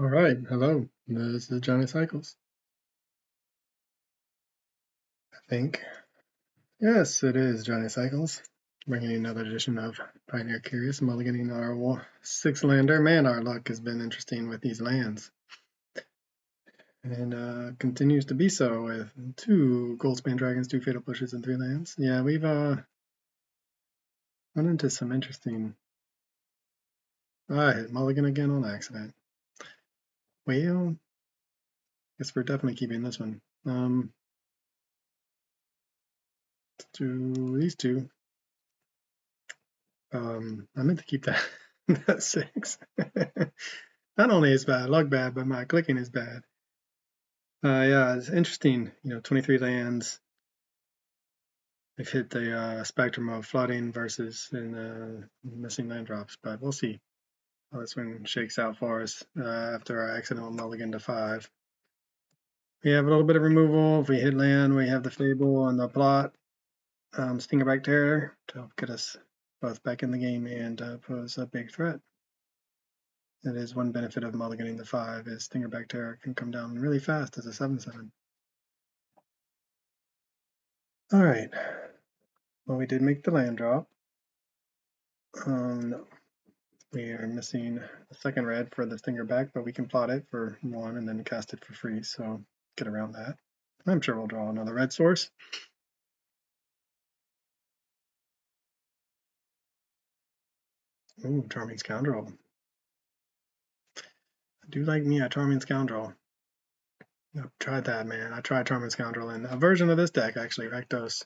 All right, hello. This is Johnny Cycles. I think. Yes, it is Johnny Cycles. Bringing you another edition of Pioneer Curious, mulliganing our six lander. Man, our luck has been interesting with these lands. And continues to be so with two Goldspan Dragons, two Fatal Pushes, and three lands. Yeah, we've run into some interesting. I hit mulligan again on accident. Well, guess we're definitely keeping this one. To these two. I meant to keep that, that six. Not only is bad luck bad, but my clicking is bad. Yeah, it's interesting. 23 lands. They've hit the spectrum of flooding versus missing land drops, but we'll see how this one shakes out for us after our accidental mulligan to 5. We have a little bit of removal. If we hit land, we have the Fable on the plot. Stingerback Terror to help get us both back in the game and pose a big threat. That is one benefit of mulliganing the 5 is Stingerback Terror can come down really fast as a 7/7. All right. Well, we did make the land drop. No. We are missing the second red for the Stingerback, but we can plot it for 1 and then cast it for free, so get around that. I'm sure we'll draw another red source. Ooh, Charming Scoundrel. I do like me a Charming Scoundrel. I've tried that, man. I tried Charming Scoundrel in a version of this deck, actually, Rakdos.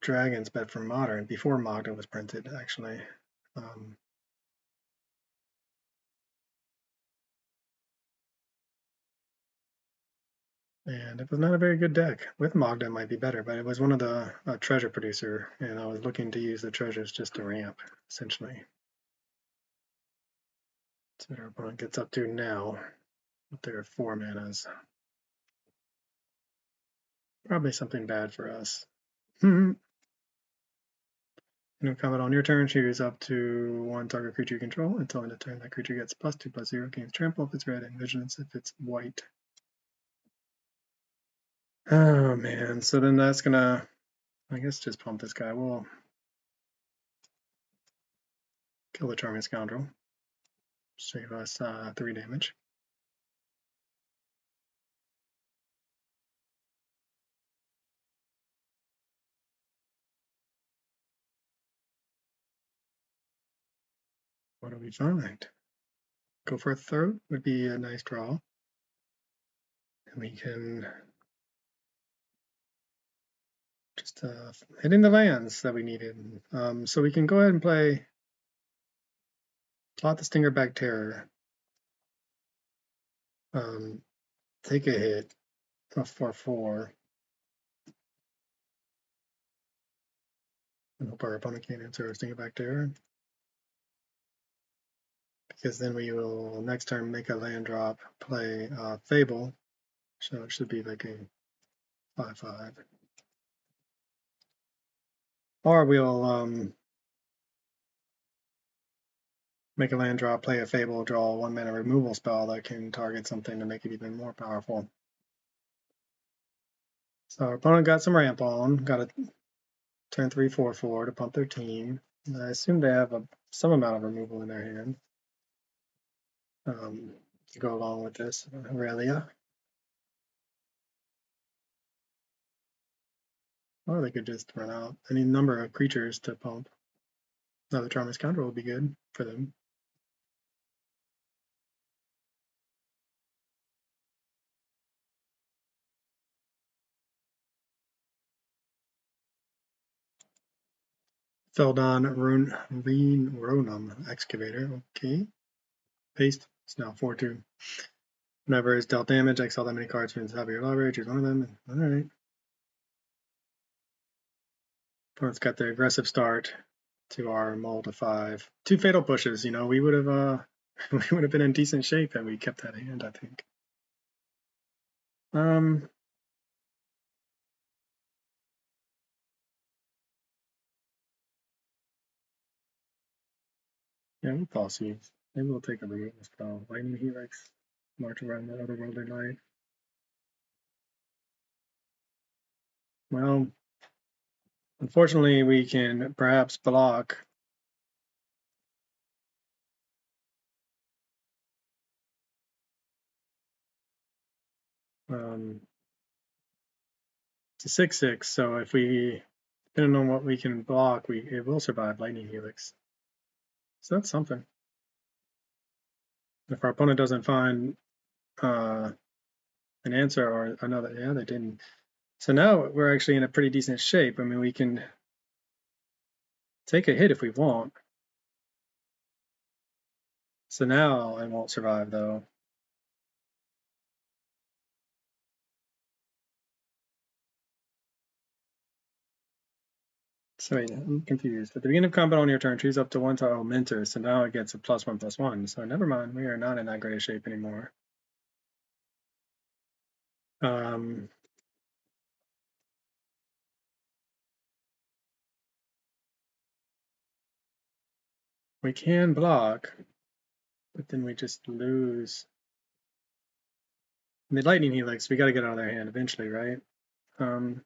Dragons, but for Modern, before Magda was printed, actually. And it was not a very good deck. With Magda it might be better, but it was one of the treasure producer, and I was looking to use the treasures just to ramp, essentially. That's what our opponent gets up to now with their 4 manas. Probably something bad for us. Comment on your turn, choose up to 1 target creature you control. Until end of turn, that creature gets +2/+0, gains trample if it's red, and vigilance if it's white. Oh man, so then that's gonna, I guess, just pump this guy. We'll kill the Charming Scoundrel. Save us 3 damage. What do we find? Go for a throat would be a nice draw. And we can just hit in the lands that we needed. So we can go ahead and play Plot the Stingerback Terror. Take a hit for 4. And hope our opponent can't answer our Stingerback Terror. Because then we will next turn make a land drop, play Fable. So it should be like a 5/5. Or we'll make a land drop, play a Fable, draw a 1 mana removal spell that can target something to make it even more powerful. So our opponent got some ramp on, got a turn 3/4/4 to pump their team. I assume they have some amount of removal in their hand to go along with this Aurelia. Or they could just run out any number of creatures to pump. Another Charming Scoundrel would be good for them. Feldon Ronum Excavator. Okay. Paste. It's now 4/2. Whenever it's dealt damage, exile that many cards from the top of your library, choose one of them. Alright. Opponent's got the aggressive start to our mull to 5. 2 fatal pushes, we would have we would have been in decent shape had we kept that hand, I think. Yeah, we'll toss these. Maybe we'll take a removal spell. Lightning Helix, march around the otherworldly light. Well, unfortunately, we can perhaps block. It's a 6/6, so if we, depending on what we can block, it will survive Lightning Helix. So that's something. If our opponent doesn't find an answer or another, yeah, they didn't. So now we're actually in a pretty decent shape. I mean, we can take a hit if we want. So now it won't survive though. So wait, I'm confused. At the beginning of combat on your turn, choose up to one tile mentor. So now it gets a +1/+1. So never mind, we are not in that great a shape anymore. We can block, but then we just lose. The Lightning Helix, we got to get out of their hand eventually, right? And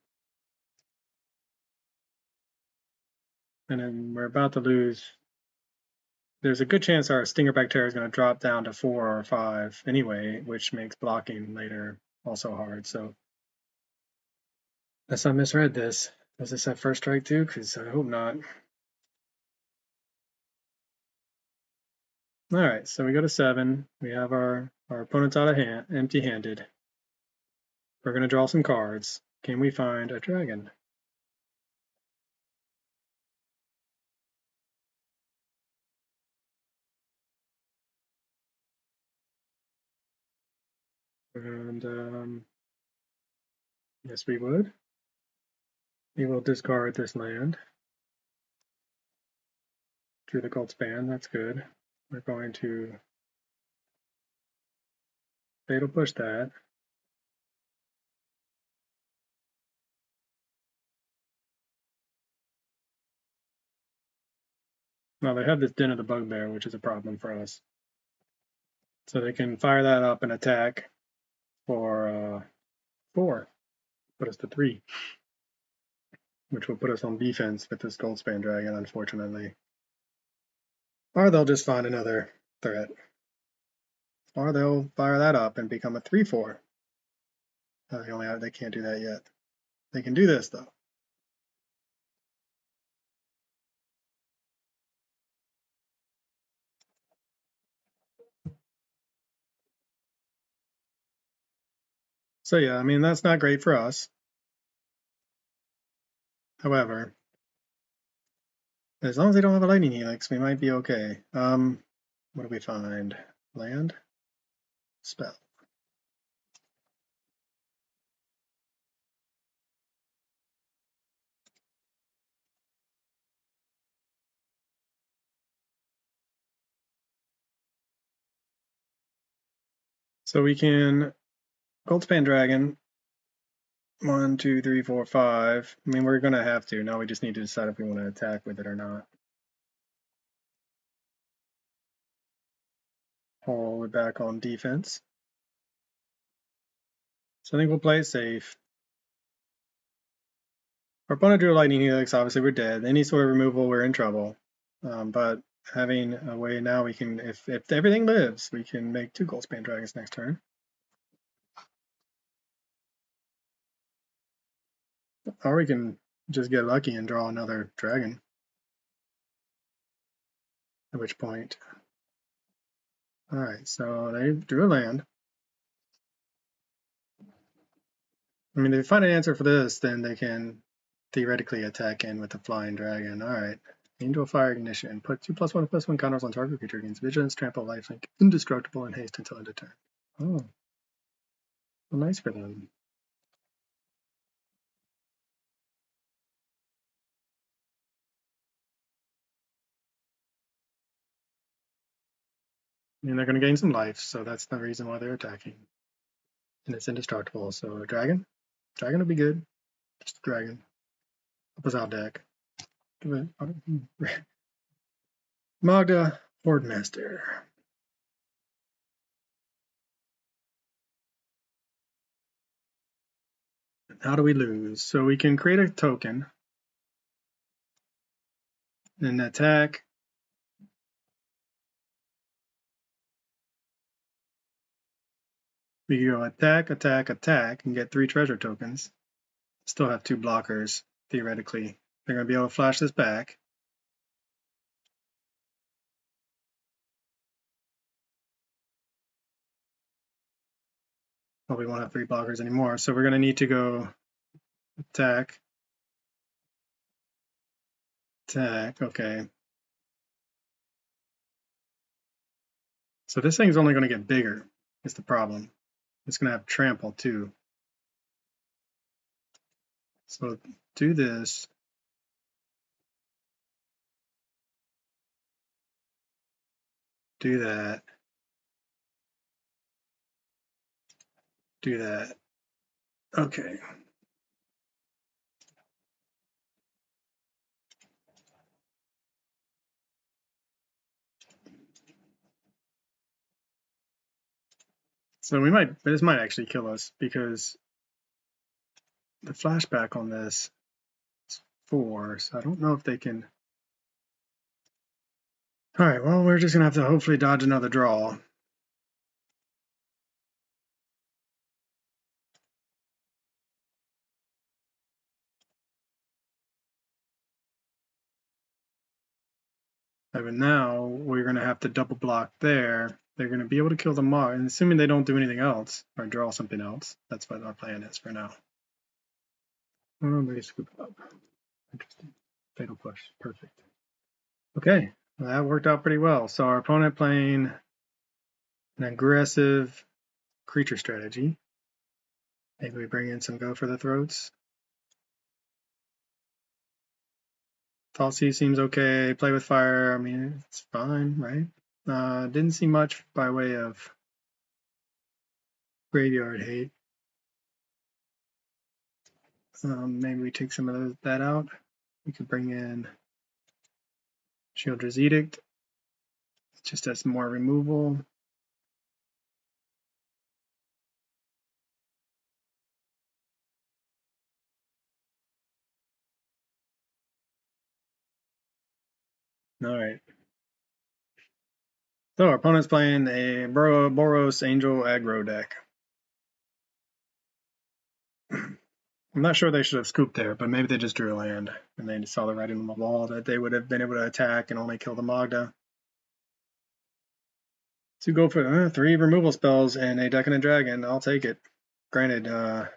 then we're about to lose. There's a good chance our Stinger Bacteria is going to drop down to 4 or 5 anyway, which makes blocking later also hard. So unless I misread this. Does this have first strike too? Because I hope not. All right, so we go to 7. We have our opponents out of hand, empty-handed. We're going to draw some cards. Can we find a dragon? And yes, we would. We will discard this land. Drew the gold span, that's good. We're going to fatal push that. Now they have this Den of the Bugbear, which is a problem for us. So they can fire that up and attack for 4, put us to 3, which will put us on defense with this Goldspan Dragon, unfortunately. Or they'll just find another threat. Or they'll fire that up and become a 3/4. They can't do that yet. They can do this though. So yeah, I mean that's not great for us. However, as long as they don't have a Lightning Helix, we might be okay. What do we find? Land? Spell. So we can Goldspan Dragon. 1, 2, 3, 4, 5. I mean, we're going to have to. Now we just need to decide if we want to attack with it or not. We're back on defense. So I think we'll play it safe. Our opponent drew a Lightning Helix. Obviously, we're dead. Any sort of removal, we're in trouble. But having a way now, we can, if everything lives, we can make 2 Goldspan Dragons next turn. Or we can just get lucky and draw another dragon. At which point, all right, so they drew a land. I mean, if they find an answer for this, then they can theoretically attack in with the flying dragon. All right. Angel Fire Ignition. Put 2+1/+1 counters on target creature, gains vigilance, trample, lifelink, indestructible, and haste until end of turn. Oh. Well, nice for them. And they're going to gain some life, so that's the reason why they're attacking. And it's indestructible, so a dragon? Dragon would be good. Just a dragon. Help us out, deck. Magda, Hoardmaster. How do we lose? So we can create a token and attack. We can go attack, attack, attack, and get 3 treasure tokens. Still have 2 blockers, theoretically. They're going to be able to flash this back. Well, we won't have 3 blockers anymore, so we're going to need to go attack, attack, okay. So this thing's only going to get bigger, is the problem. It's going to have trample too. So do this. Do that. Do that. Okay. So this might actually kill us because the flashback on this is 4, so I don't know if they can. All right, well, we're just gonna have to hopefully dodge another draw. But now we're gonna have to double block there. They're gonna be able to kill the Mog, and assuming they don't do anything else or draw something else, that's what our plan is for now. Oh, let me scoop it up. Interesting. Fatal push. Perfect. Okay, well, that worked out pretty well. So our opponent playing an aggressive creature strategy. Maybe we bring in some go for the throats. Falsey seems okay. Play with fire. I mean, it's fine, right? Didn't see much by way of graveyard hate. Maybe we take some of that out. We could bring in Treausre's Edict. Just as more removal. All right. So our opponent's playing a Boros Angel aggro deck. I'm not sure they should have scooped there, but maybe they just drew a land and they saw the writing on the wall that they would have been able to attack and only kill the Magda. To go for 3 removal spells and a Decadent Dragon, I'll take it. Granted, all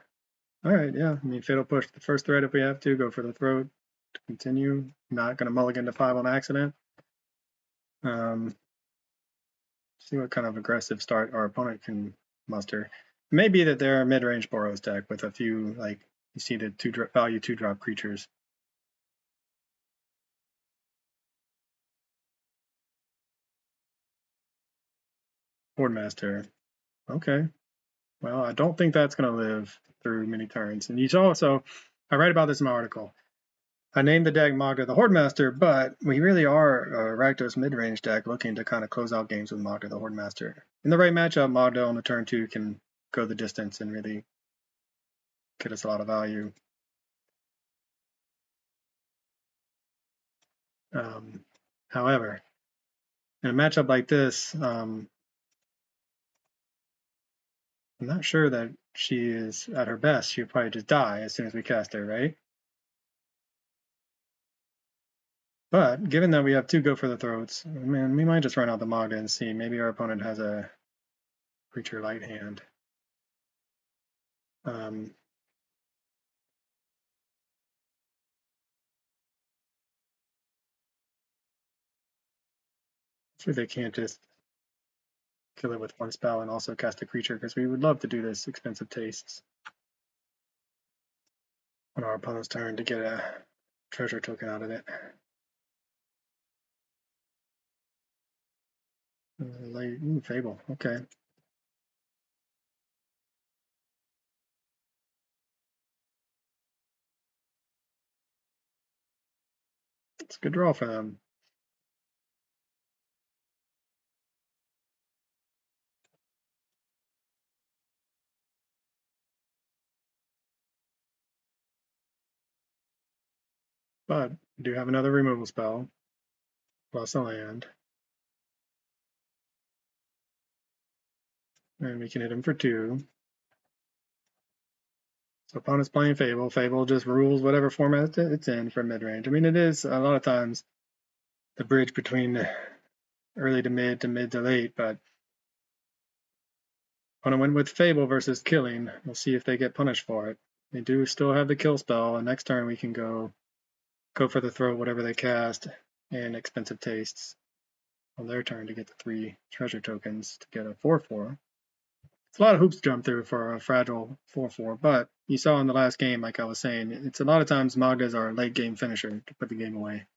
right, yeah, I mean, Fatal Push the first threat if we have to, go for the throat to continue. Not going to mulligan to 5 on accident. See what kind of aggressive start our opponent can muster. It may be that they're a mid-range Boros deck with a few, like, you see the value 2-drop creatures. Hoardmaster. Okay. Well, I don't think that's going to live through many turns. And you also, I write about this in my article. I named the deck Magda the Hoardmaster, but we really are a Rakdos mid-range deck looking to kind of close out games with Magda the Hoardmaster. In the right matchup, Magda on the turn 2 can go the distance and really get us a lot of value. However, in a matchup like this, I'm not sure that she is at her best. She'll probably just die as soon as we cast her, right? But given that we have 2 go for the throats, man, we might just run out the Magda and see. Maybe our opponent has a creature light hand. Hopefully they can't just kill it with 1 spell and also cast a creature, because we would love to do this expensive tastes on our opponent's turn to get a treasure token out of it. Fable, okay. It's a good draw for them. But we do have another removal spell, plus a land. And we can hit him for 2. So opponent's playing Fable. Fable just rules whatever format it's in for mid-range. I mean, it is a lot of times the bridge between early to mid to late, but opponent went with Fable versus killing. We'll see if they get punished for it. They do still have the kill spell, and next turn we can go for the throat, whatever they cast, and expensive tastes on their turn to get the 3 treasure tokens to get a 4/4. It's a lot of hoops to jump through for a fragile 4/4, but you saw in the last game, like I was saying, it's a lot of times Magda's our late game finisher to put the game away.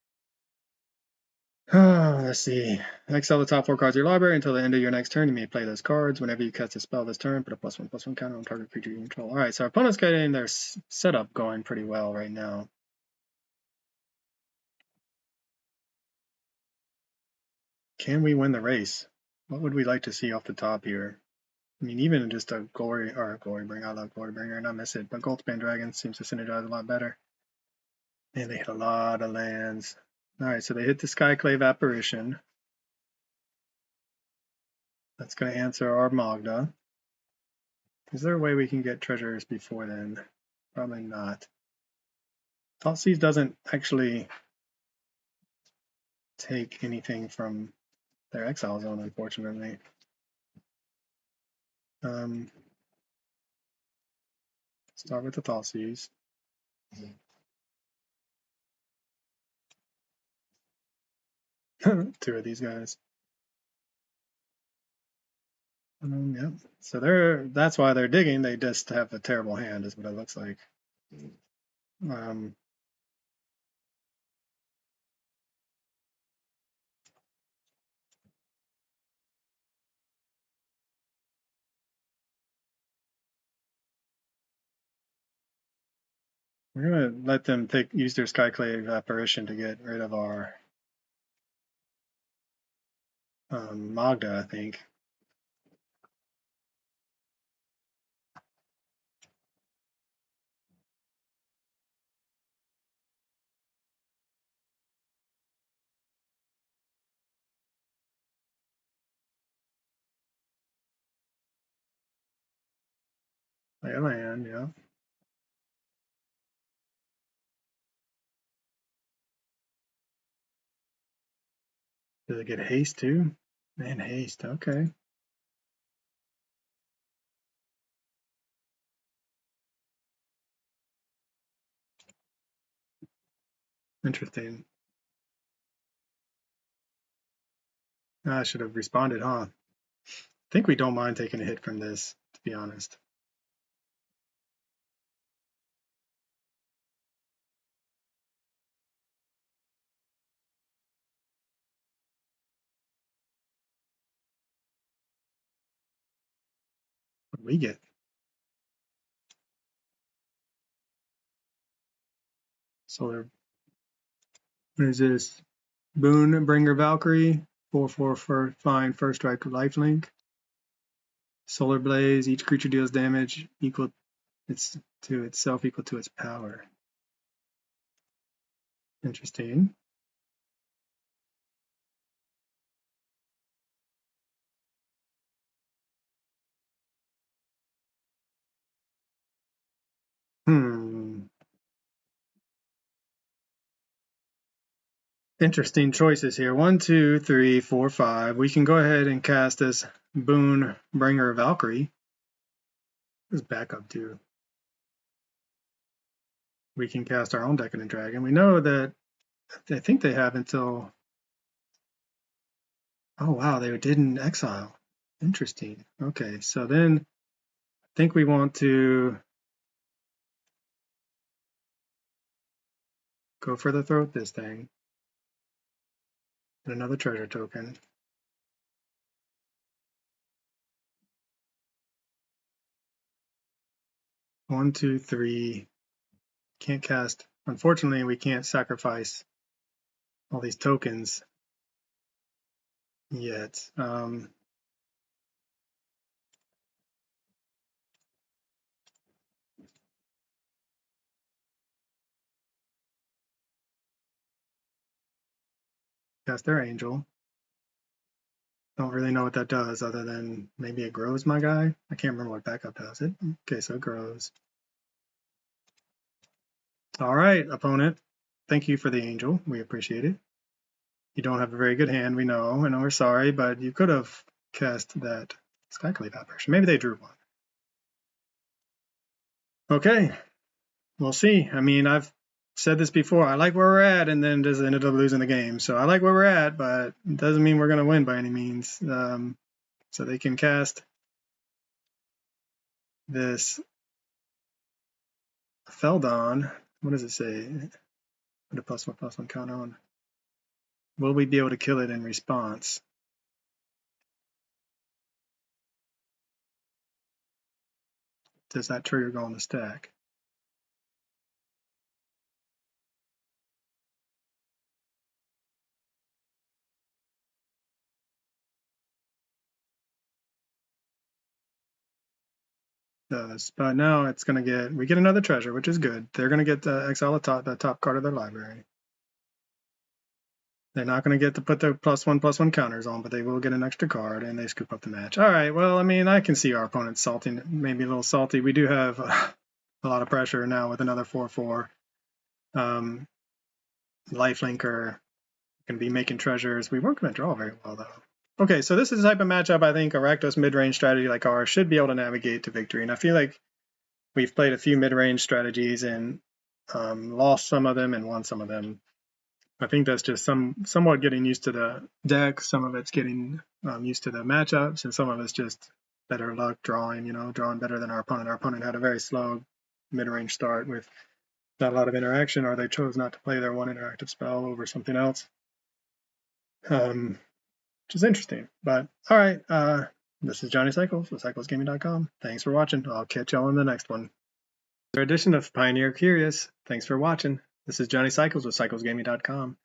Let's see. Exile the top 4 cards of your library until the end of your next turn. You may play those cards. Whenever you cast a spell this turn, put a +1/+1 counter on target creature you control. Alright, so our opponent's getting their setup going pretty well right now. Can we win the race? What would we like to see off the top here? I mean, even just a Glorybringer. I love Glorybringer and I miss it, but Goldspan Dragon seems to synergize a lot better. And they hit a lot of lands. Alright, so they hit the Skyclave Apparition. That's going to answer our Magda. Is there a way we can get treasures before then? Probably not. Thoughtseize doesn't actually take anything from their exile zone, unfortunately. Start with the Thoughtseize. 2 of these guys. Yep. So that's why they're digging. They just have a terrible hand, is what it looks like. We're gonna let them use their Skyclave Apparition to get rid of our Magda, I think. Play a land, yeah. Does it get haste too? Man, haste, okay. Interesting. I should have responded, huh? I think we don't mind taking a hit from this, to be honest. What do we get? Solar. What is this? Boon Bringer Valkyrie. 4/4 for fine first strike lifelink. Solar Blaze. Each creature deals damage equal to itself equal to its power. Interesting. Interesting choices here. 1, 2, 3, 4, 5. We can go ahead and cast this Boon Bringer Valkyrie. This backup too. We can cast our own Decadent Dragon. We know that I think they have until. Oh wow, they didn't exile. Interesting. Okay, so then I think we want to go for the throat this thing. And another treasure token. 1, 2, 3. Can't cast. Unfortunately, we can't sacrifice all these tokens yet. cast their angel. Don't really know what that does other than maybe it grows my guy. I can't remember what backup does it. Okay, so it grows. All right, opponent. Thank you for the angel. We appreciate it. You don't have a very good hand, we know, and we're sorry, but you could have cast that Skyclave apparition. Maybe they drew one. Okay, we'll see. I mean, I've said this before. I like where we're at, and then just ended up losing the game. So I like where we're at, but it doesn't mean we're going to win by any means. So they can cast this Feldon. What does it say? Put a +1/+1 count on. Will we be able to kill it in response? Does that trigger go on the stack? Does, but now it's going to get, we get another treasure, which is good. They're going to get to exile the top card of their library. They're not going to get to put their +1/+1 counters on, but they will get an extra card, and they scoop up the match. All right, well, I mean, I can see our opponent's salty, maybe a little salty. We do have a lot of pressure now with another 4/4. Lifelinker can be making treasures. We weren't going to draw very well, though. Okay, so this is the type of matchup I think a Rakdos mid-range strategy like ours should be able to navigate to victory. And I feel like we've played a few mid-range strategies and lost some of them and won some of them. I think that's just somewhat getting used to the deck. Some of it's getting used to the matchups, and some of it's just better luck drawing, drawing better than our opponent. Our opponent had a very slow mid-range start with not a lot of interaction, or they chose not to play their one interactive spell over something else, which is interesting. But all right, this is Johnny Cycles with cyclesgaming.com. Thanks for watching. I'll catch y'all in the next one. Another edition of Pioneer Curious. Thanks for watching. This is Johnny Cycles with cyclesgaming.com.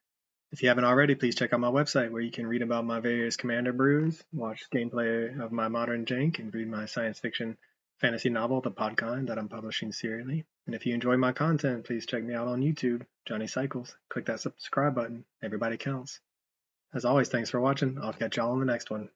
If you haven't already, please check out my website where you can read about my various commander brews, watch gameplay of my modern jank, and read my science fiction fantasy novel, The Podkind, that I'm publishing serially. And if you enjoy my content, please check me out on YouTube, Johnny Cycles. Click that subscribe button. Everybody counts. As always, thanks for watching. I'll catch y'all on the next one.